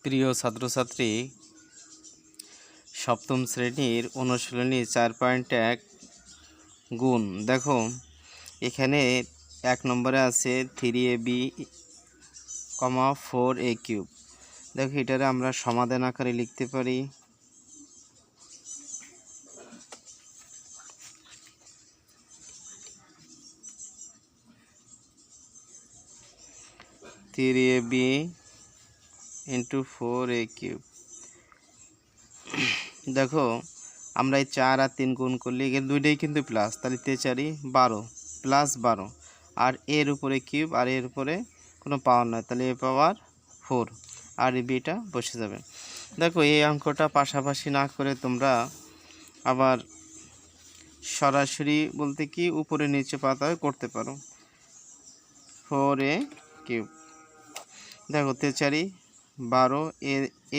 প্রিয় ছাত্রছাত্রী, সপ্তম শ্রেণীর অনুশীলনী 4.1 গুণ। দেখো এখানে 1 নম্বরে আছে 3ab, 4a কিউব। দেখো এটারে আমরা সমাধান আকারে লিখতে পারি। Three A B into 4a cube. দেখো আমরা এই 4 আর 3 গুণ করলে এখানে দুইটাই কিন্তু প্লাস, তাহলে 4 12 প্লাস 12, আর এর উপরে কিউব আর এর উপরে কোনো পাওয়ার নাই, তাহলে এ পাওয়ার 4 আর এই বিটা বসে যাবে। দেখো এই অঙ্কটা পাশাপাশি না করে তোমরা আবার সরাসরি বলতে কি উপরে নিচে পাতায় করতে পারো। 4a কিউব, দেখো 4 12,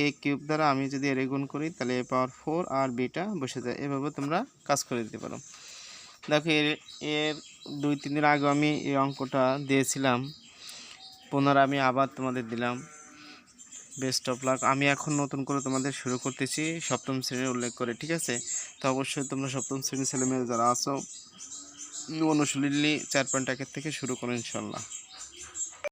এ কিউব দ্বারা আমি যদি এর গুণ করি তাহলে এ পাওয়ার 4 আর বিটা বসে যায়। এভাবে তোমরা কাজ করে দিতে পারো। দেখো এর 2-3 দিন আগে আমি এই অঙ্কটা দিয়েছিলাম, পুনরায় আমি আবার তোমাদের দিলাম। Best of luck. আমি এখন নতুন করে তোমাদের শুরু করতেছি সপ্তম শ্রেণীর উল্লেখ করে, ঠিক আছে? তো অবশ্যই তোমরা সপ্তম শ্রেণীর ছেলেমেয়ে যারা আছো অনুশীলনী 4.1 থেকে শুরু করো ইনশাল্লাহ।